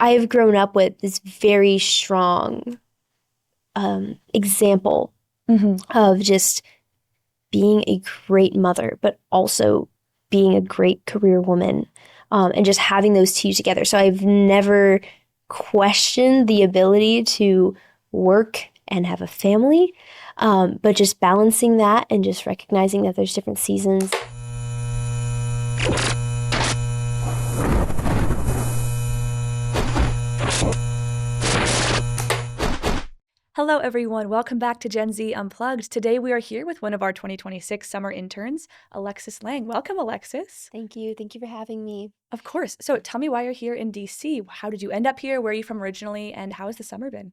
I've grown up with this very strong example Hmm. of just being a great mother, but also being a great career woman, and just having those two together. So I've never questioned the ability to work and have a family, but just balancing that and just recognizing that there's different seasons. Hello, everyone. Welcome back to Gen Z Unplugged. Today we are here with one of our 2026 summer interns, Alexis Lange. Welcome, Alexis. Thank you. Thank you for having me. Of course. So tell me why you're here in DC. How did you end up here? Where are you from originally? And how has the summer been?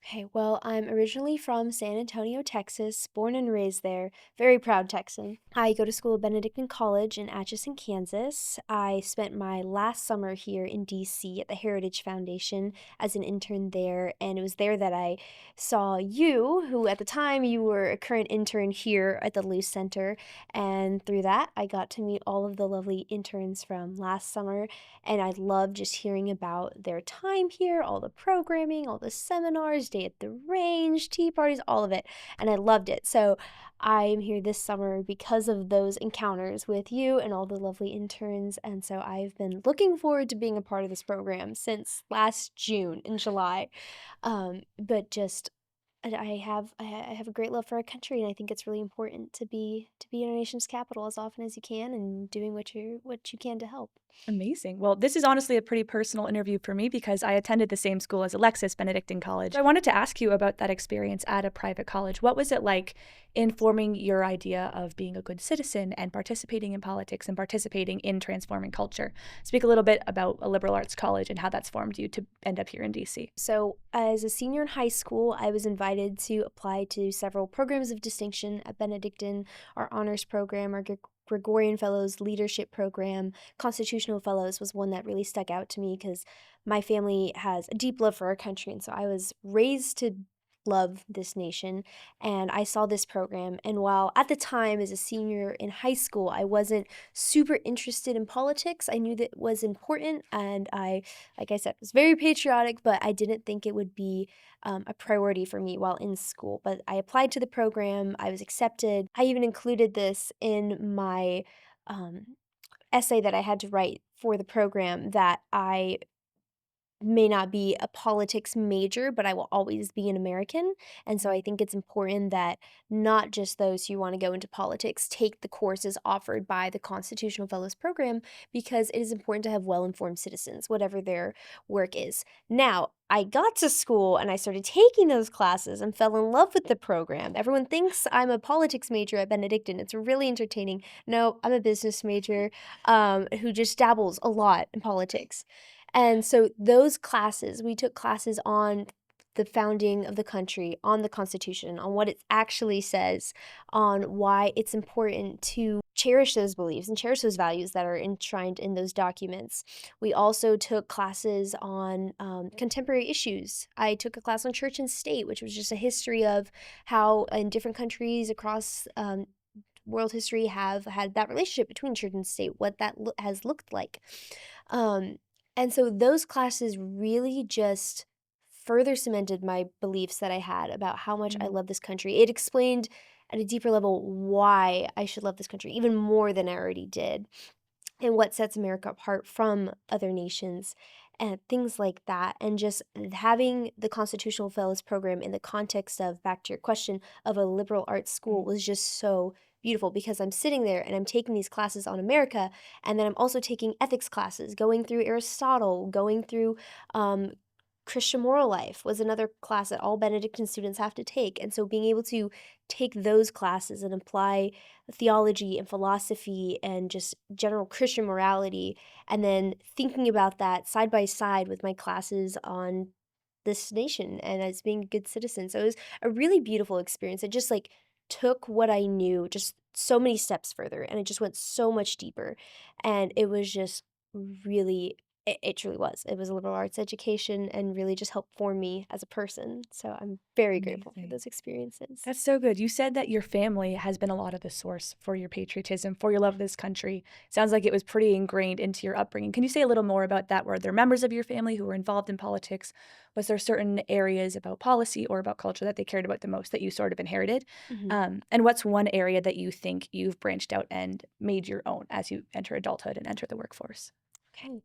Okay, well, I'm originally from San Antonio, Texas, born and raised there. Very proud Texan. I go to school at Benedictine College in Atchison, Kansas. I spent my last summer here in DC at the Heritage Foundation as an intern there, and it was there that I saw you, who at the time you were a current intern here at the Luce Center, and through that I got to meet all of the lovely interns from last summer, and I love just hearing about their time here, all the programming, all the seminars, day at the range, tea parties, all of it. And I loved it. So I'm here this summer because of those encounters with you and all the lovely interns. And so I've been looking forward to being a part of this program since last June in July. But just I have a great love for our country, and I think it's really important to be in our nation's capital as often as you can and doing what you can to help. Amazing. Well, this is honestly a pretty personal interview for me because I attended the same school as Alexis, Benedictine College. So I wanted to ask you about that experience at a private college. What was it like in forming your idea of being a good citizen and participating in politics and participating in transforming culture? Speak a little bit about a liberal arts college and how that's formed you to end up here in DC. So, as a senior in high school, I was invited to apply to several programs of distinction at Benedictine, our honors program, our Gregorian Fellows Leadership Program. Constitutional Fellows was one that really stuck out to me because my family has a deep love for our country. And so I was raised to love this nation, and I saw this program. And while at the time, as a senior in high school, I wasn't super interested in politics, I knew that it was important. And like I said, was very patriotic, but I didn't think it would be a priority for me while in school. But I applied to the program, I was accepted. I even included this in my um, essay that I had to write for the program, that I may not be a politics major, but I will always be an American. And so I think it's important that not just those who want to go into politics take the courses offered by the Constitutional Fellows Program, because it is important to have well informed citizens, whatever their work is. Now, I got to school and I started taking those classes and fell in love with the program. Everyone thinks I'm a politics major at Benedictine. It's really entertaining. No, I'm a business major who just dabbles a lot in politics. And so those classes, we took classes on the founding of the country, on the Constitution, on what it actually says, on why it's important to cherish those beliefs and cherish those values that are enshrined in those documents. We also took classes on contemporary issues. I took a class on church and state, which was just a history of how in different countries across world history have had that relationship between church and state, what that has looked like. Um, and so those classes really just further cemented my beliefs that I had about how much I Mm. love this country. It explained at a deeper level why I should love this country even more than I already did, and what sets America apart from other nations and things like that. And just having the Constitutional Fellows Program in the context of, back to your question, of a liberal arts school Mm. was just so beautiful, because I'm sitting there and I'm taking these classes on America, and then I'm also taking ethics classes, going through Aristotle, going through um, Christian moral life was another class that all Benedictine students have to take. And so being able to take those classes and apply theology and philosophy and just general Christian morality, and then thinking about that side by side with my classes on this nation and as being a good citizen. So it was a really beautiful experience. It just like took what I knew just so many steps further, and it just went so much deeper. And it was just really It truly was. It was a liberal arts education and really just helped form me as a person. So I'm very grateful for Amazing. those experiences. That's so good. You said that your family has been a lot of the source for your patriotism, for your love of this country. Sounds like it was pretty ingrained into your upbringing. Can you say a little more about that? Were there members of your family who were involved in politics? Was there certain areas about policy or about culture that they cared about the most that you sort of inherited? Mhm. And what's one area that you think you've branched out and made your own as you enter adulthood and enter the workforce? Okay.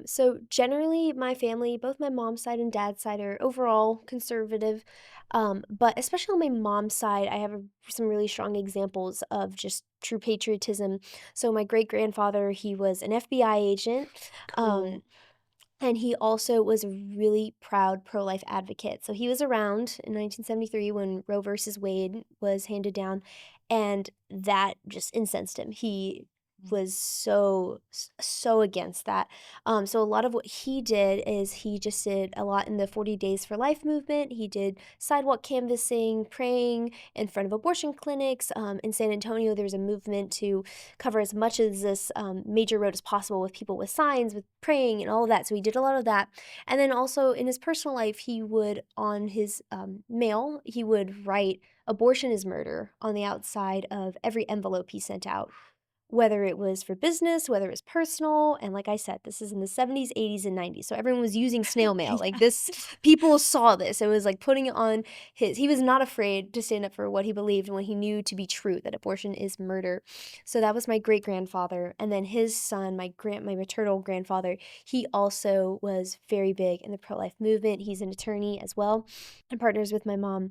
So generally my family, both my mom's side and dad's side are overall conservative. But especially on my mom's side, I have some really strong examples of just true patriotism. So my great grandfather, he was an FBI agent. Um, Cool. and he also was a really proud pro-life advocate. So he was around in 1973 when Roe versus Wade was handed down, and that just incensed him. He was so against that. So a lot of what he did is he just did a lot in the 40 Days for Life movement. He did sidewalk canvassing, praying in front of abortion clinics. In San Antonio, there was a movement to cover as much of this major road as possible with people with signs, with praying, and all of that. So he did a lot of that. And then also in his personal life, he would, on his mail, he would write abortion is murder on the outside of every envelope he sent out, whether it was for business, whether it was personal. And like I said, this is in the 70s, 80s, and 90s. So everyone was using snail mail. Like Yeah. this, people saw this. It was like putting it on he was not afraid to stand up for what he believed and what he knew to be true, that abortion is murder. So that was my great grandfather. And then his son, my maternal grandfather, he also was very big in the pro life movement. He's an attorney as well and partners with my mom.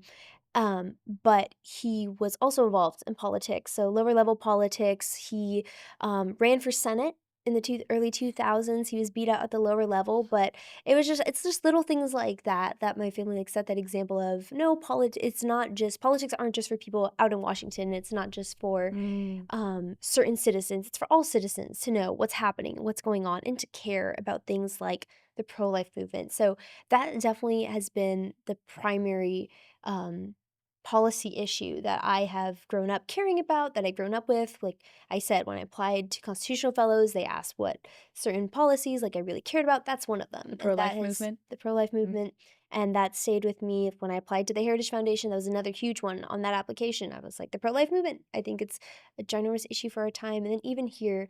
But he was also involved in politics, so lower level politics. He ran for Senate in the early 2000s. He was beat out at the lower level, but it's just little things like that that my family like set that example of. No, it's not just politics aren't just for people out in Washington. It's not just for Mm, certain citizens. It's for all citizens to know what's happening, what's going on, and to care about things like the pro life movement. So that definitely has been the primary um, policy issue that I have grown up caring about, that I've grown up with. Like I said, when I applied to constitutional fellows, they asked what certain policies like I really cared about. That's one of them. the And that pro-life has movement. the pro life Mm, movement. And that stayed with me when I applied to the Heritage Foundation. That was another huge one on that application. I was like, the pro life movement. I think it's a ginormous issue for our time. And then even here,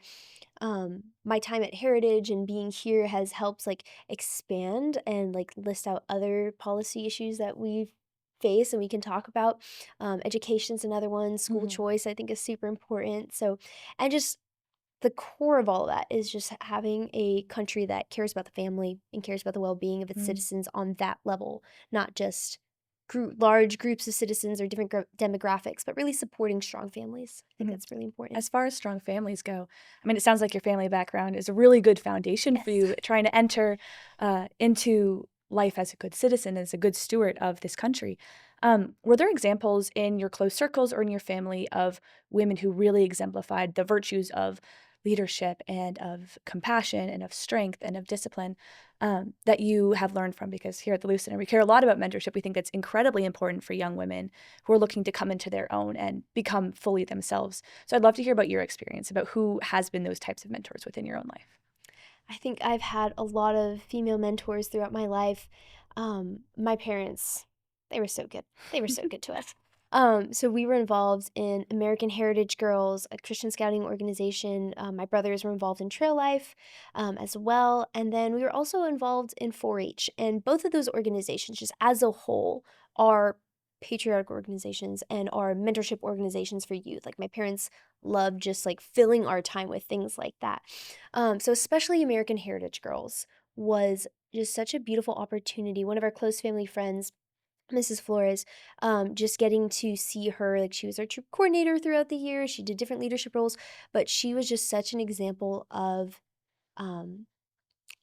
my time at Heritage and being here has helped like expand and like list out other policy issues that we face and we can talk about. Education's another one. School mhm, choice I think is super important. So, and just the core of all that is just having a country that cares about the family and cares about the well-being of its mm, citizens on that level, not just large groups of citizens or different demographics, but really supporting strong families. I think mhm. that's really important. As far as strong families go, I mean, it sounds like your family background is a really good foundation for Yes. you trying to enter into life as a good citizen, as a good steward of this country. Were there examples in your close circles or in your family of women who really exemplified the virtues of leadership and of compassion and of strength and of discipline that you have learned from? Because here at the Luce Center, we care a lot about mentorship. We think that's incredibly important for young women who are looking to come into their own and become fully themselves. So I'd love to hear about your experience, about who has been those types of mentors within your own life. I think I've had a lot of female mentors throughout my life. My parents, they were so good. They were so good to us. So we were involved in American Heritage Girls, a Christian scouting organization. My brothers were involved in Trail Life as well. And then we were also involved in 4-H. And both of those organizations, just as a whole, are patriotic organizations and are mentorship organizations for youth. Like my parents love just like filling our time with things like that. So especially American Heritage Girls was just such a beautiful opportunity. One of our close family friends, Mrs. Flores, just getting to see her, like she was our troop coordinator throughout the year. She did different leadership roles, but she was just such an example of um,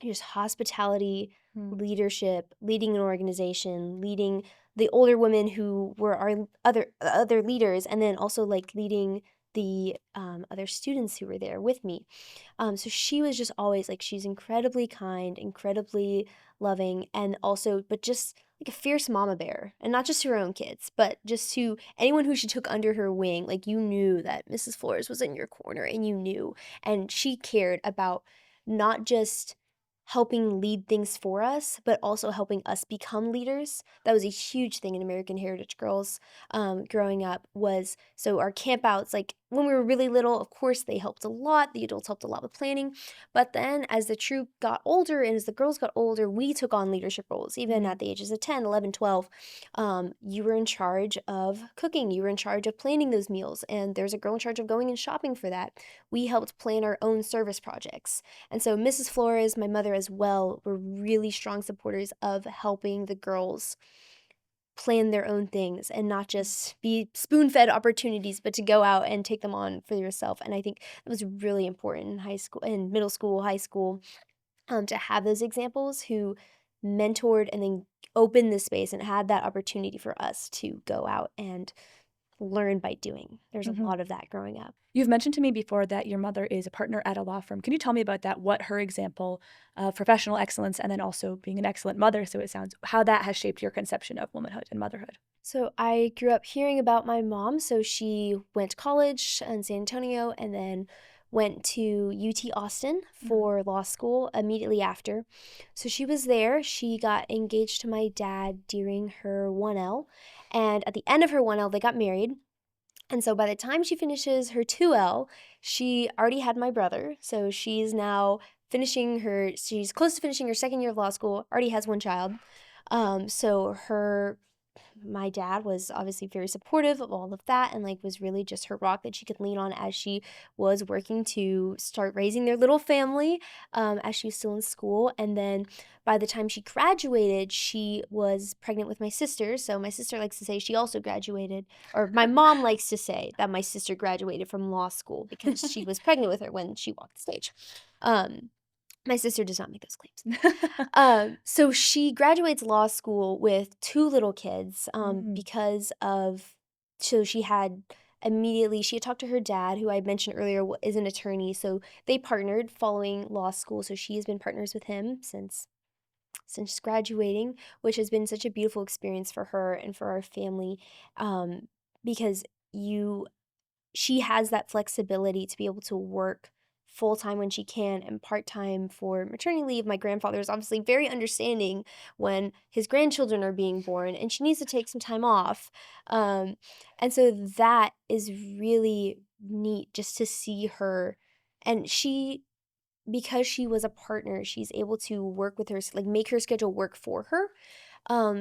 just hospitality, Mm, leadership, leading an organization, leading the older women who were our other leaders, and then also like leading the other students who were there with me. So she was just always like she's incredibly kind, incredibly loving, and also but just like a fierce mama bear, and not just to her own kids, but just to anyone who she took under her wing. Like you knew that Mrs. Flores was in your corner, and you knew, and she cared about not just helping lead things for us, but also helping us become leaders. That was a huge thing in American Heritage Girls growing up was, so our campouts, like when we were really little, of course, they helped a lot. The adults helped a lot with planning. But then as the troop got older and as the girls got older, we took on leadership roles, even at the ages of 10, 11, 12. You were in charge of cooking. You were in charge of planning those meals. And there's a girl in charge of going and shopping for that. We helped plan our own service projects. And so Mrs. Flores, my mother as well, were really strong supporters of helping the girls plan their own things and not just be spoon-fed opportunities, but to go out and take them on for yourself. And I think that was really important in high school, in middle school, high school, to have those examples who mentored and then opened the space and had that opportunity for us to go out and learn by doing. There's a lot of that growing up. You've mentioned to me before that your mother is a partner at a law firm. Can you tell me about that? What her example of professional excellence and then also being an excellent mother, so it sounds, how that has shaped your conception of womanhood and motherhood? So I grew up hearing about my mom. So she went to college in San Antonio and then went to UT Austin for law school immediately after. So she was there. She got engaged to my dad during her 1L. And at the end of her 1L, they got married. And so by the time she finishes her 2L, she already had my brother. So she's now she's close to finishing her second year of law school, already has one child. My dad was obviously very supportive of all of that and like was really just her rock that she could lean on as she was working to start raising their little family as she was still in school. And then by the time she graduated, she was pregnant with my sister. So my sister likes to say she also graduated, or my mom likes to say that my sister graduated from law school because she was pregnant with her when she walked the stage. My sister does not make those claims. So she graduates law school with two little kids because of, so she had talked to her dad, who I mentioned earlier is an attorney. So they partnered following law school. So she has been partners with him since graduating, which has been such a beautiful experience for her and for our family because she has that flexibility to be able to work full-time when she can and part-time for maternity leave. My grandfather is obviously very understanding when his grandchildren are being born and she needs to take some time off. And so that is really neat just to see her. And because she was a partner, she's able to work with her, like make her schedule work for her.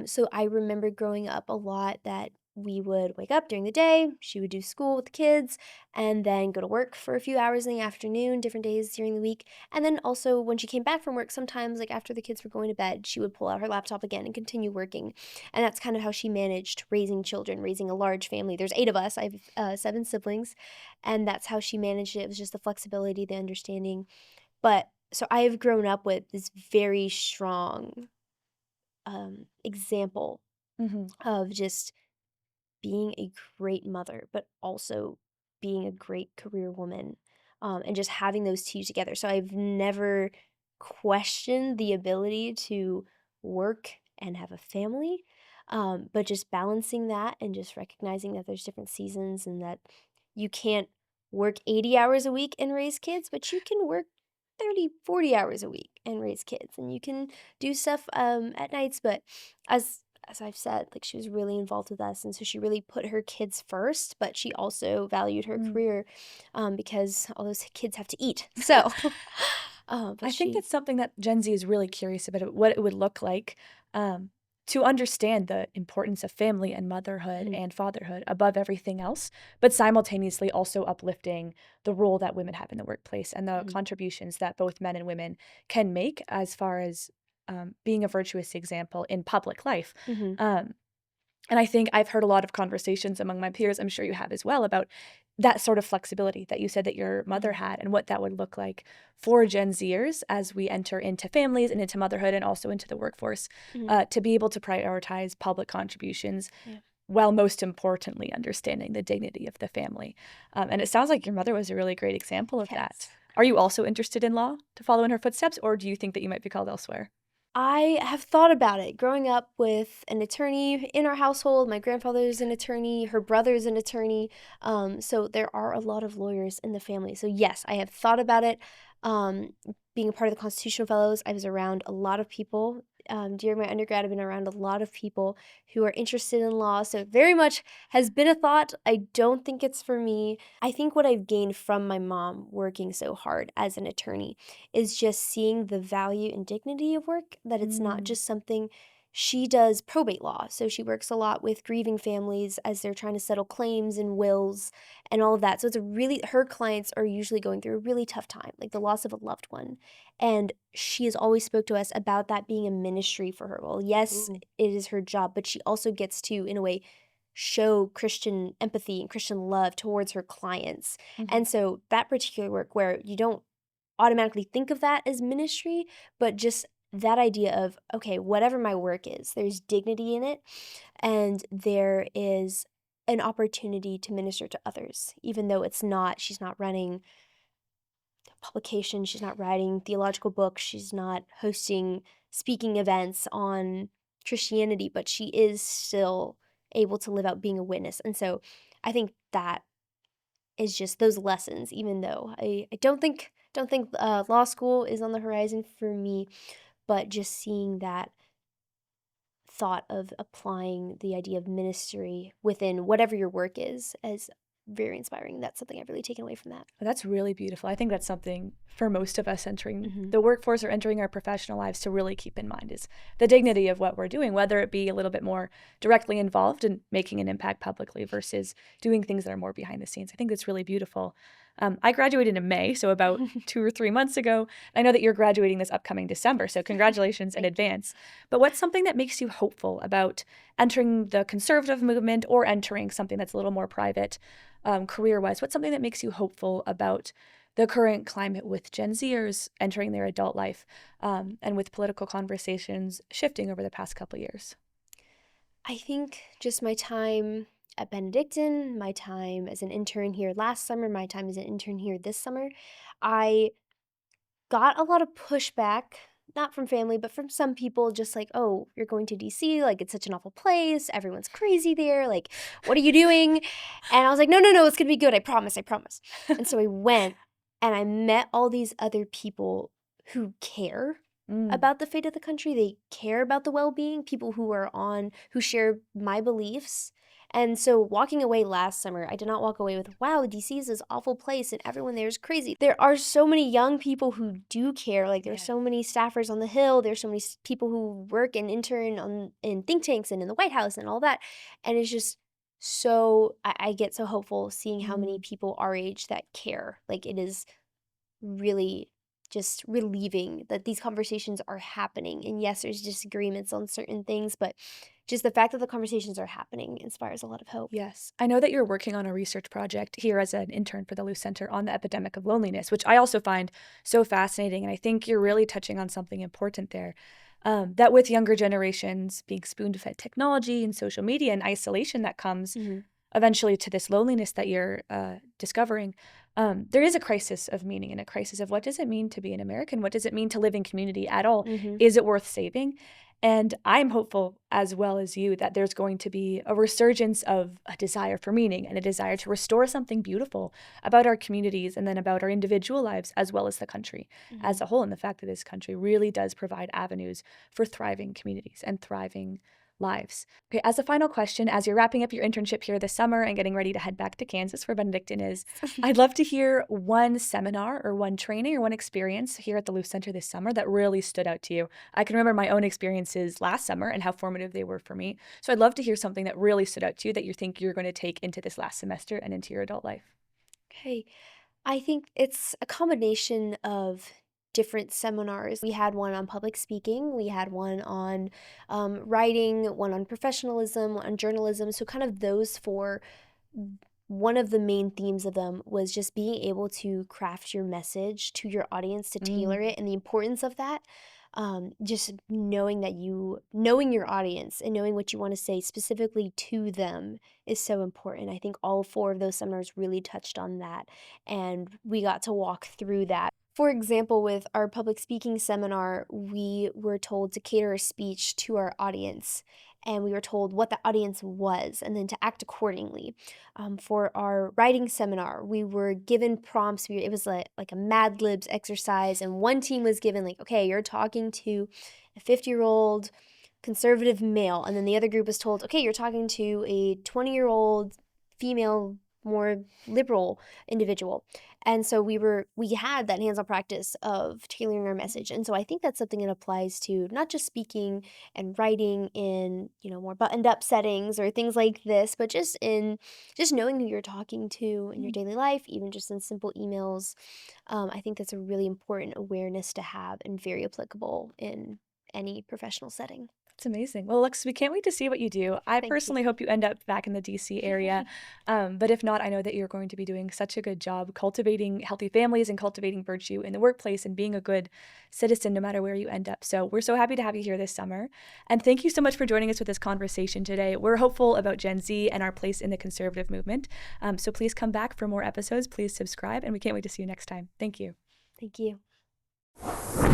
So I remember growing up a lot that we would wake up during the day, she would do school with the kids, and then go to work for a few hours in the afternoon, different days during the week. And then also when she came back from work, sometimes like after the kids were going to bed, she would pull out her laptop again and continue working. And that's kind of how she managed raising children, raising a large family. There's 8 of us. I have 7 siblings, and that's how she managed it. It was just the flexibility, the understanding. But so I have grown up with this very strong example of just being a great mother, but also being a great career woman, and just having those two together. So I've never questioned the ability to work and have a family, but just balancing that and just recognizing that there's different seasons and that you can't work 80 hours a week and raise kids, but you can work 30, 40 hours a week and raise kids, and you can do stuff at nights. But as I've said, like she was really involved with us, and so she really put her kids first, but she also valued her career because all those kids have to eat. So I think that's something that Gen Z is really curious about, what it would look like to understand the importance of family and motherhood and fatherhood above everything else, but simultaneously also uplifting the role that women have in the workplace and the contributions that both men and women can make as far as being a virtuous example in public life. And I think I've heard a lot of conversations among my peers, I'm sure you have as well, about that sort of flexibility that you said that your mother had and what that would look like for Gen Zers as we enter into families and into motherhood and also into the workforce, to be able to prioritize public contributions while most importantly understanding the dignity of the family. And it sounds like your mother was a really great example of that. Are you also interested in law to follow in her footsteps, or do you think that you might be called elsewhere? I have thought about it. Growing up with an attorney in our household, my grandfather's an attorney, her brother's an attorney. So there are a lot of lawyers in the family. So yes, I have thought about it. Um, Being a part of the Constitutional Fellows, I was around a lot of people. During my undergrad, I've been around a lot of people who are interested in law. So it very much has been a thought. I don't think it's for me. I think what I've gained from my mom working so hard as an attorney is just seeing the value and dignity of work, that it's not Mm. just something. She does probate law. So she works a lot with grieving families as they're trying to settle claims and wills and all of that. So it's a really, her clients are usually going through a really tough time, like the loss of a loved one. And she has always spoke to us about that being a ministry for her. Well, yes, Ooh. it is her job, but she also gets to, in a way, show Christian empathy and Christian love towards her clients. Mhm. And so that particular work where you don't automatically think of that as ministry, but just that idea of, okay, whatever my work is, there's dignity in it, and there is an opportunity to minister to others, even though she's not running publication, she's not writing theological books, she's not hosting speaking events on Christianity, but she is still able to live out being a witness. And so I think that is just those lessons, even though I don't think law school is on the horizon for me, but just seeing that thought of applying the idea of ministry within whatever your work is as very inspiring. That's something I've really taken away from that. Well, that's really beautiful. I think that's something for most of us entering Mm-hmm. the workforce or entering our professional lives to really keep in mind is the dignity of what we're doing, whether it be a little bit more directly involved in making an impact publicly versus doing things that are more behind the scenes. I think that's really beautiful. I graduated in May, so about 2 or 3 months ago. I know that you're graduating this upcoming December, so congratulations in Thank you. advance. But what's something that makes you hopeful about entering the conservative movement or entering something that's a little more private? Career-wise, what's something that makes you hopeful about the current climate with Gen Zers entering their adult life, and with political conversations shifting over the past couple years? I think just my time at Benedictine, my time as an intern here last summer, my time as an intern here this summer, I got a lot of pushback, not from family, but from some people, just like, "Oh, you're going to DC, like, it's such an awful place, everyone's crazy there, like, what are you doing?" And I was like, "No, no, no, it's gonna be good, I promise, I promise." And so I went, and I met all these other people who care Mm, about the fate of the country, they care about the well-being, people who share my beliefs. And so walking away last summer, I did not walk away with, wow, DC is this awful place and everyone there is crazy. There are so many young people who do care. Like there's yes. so many staffers on the Hill. There's so many people who work and intern in think tanks and in the White House and all that. And it's just I get so hopeful seeing how many Mm. people our age that care. Like it is really just relieving that these conversations are happening. And yes, there's disagreements on certain things, but just the fact that the conversations are happening inspires a lot of hope. Yes. I know that you're working on a research project here as an intern for the Luce Center on the epidemic of loneliness, which I also find so fascinating. And I think you're really touching on something important there. That with younger generations being spoon fed technology and social media and isolation that comes Hmm. eventually to this loneliness that you're discovering, there is a crisis of meaning and a crisis of what does it mean to be an American? What does it mean to live in community at all? Hmm. Is it worth saving? And I'm hopeful, as well as you, that there's going to be a resurgence of a desire for meaning and a desire to restore something beautiful about our communities and then about our individual lives, as well as the country Hmm. as a whole. And the fact that this country really does provide avenues for thriving communities and thriving lives. Okay, as a final question, as you're wrapping up your internship here this summer and getting ready to head back to Kansas for Benedictine is, I'd love to hear one seminar or one training or one experience here at the Luce Center this summer that really stood out to you. I can remember my own experiences last summer and how formative they were for me. So I'd love to hear something that really stood out to you that you think you're going to take into this last semester and into your adult life. Okay. I think it's a combination of different seminars. We had one on public speaking, we had one on writing, one on professionalism, one on journalism. So, kind of those four, one of the main themes of them was just being able to craft your message to your audience, to tailor Mm. it, and the importance of that. Just knowing your audience and knowing what you want to say specifically to them is so important. I think all four of those seminars really touched on that, and we got to walk through that. For example, with our public speaking seminar, we were told to cater a speech to our audience. and we were told what the audience was and then to act accordingly. For our writing seminar, we were given prompts. It was like a Mad Libs exercise, and one team was given like, okay, you're talking to a 50-year-old conservative male, and then the other group was told, okay, you're talking to a 20-year-old female, more liberal individual. And so we had that hands-on practice of tailoring our message. And so I think that's something that applies to not just speaking and writing in, more buttoned up settings or things like this, but just knowing who you're talking to in your daily life, even just in simple emails. I think that's a really important awareness to have and very applicable in any professional setting. That's amazing. Well, Alexis, we can't wait to see what you do. I Thank you. personally hope you end up back in the DC area. But if not, I know that you're going to be doing such a good job cultivating healthy families and cultivating virtue in the workplace and being a good citizen no matter where you end up. So we're so happy to have you here this summer. And thank you so much for joining us with this conversation today. We're hopeful about Gen Z and our place in the conservative movement. So please come back for more episodes. Please subscribe, and we can't wait to see you next time. Thank you. Thank you.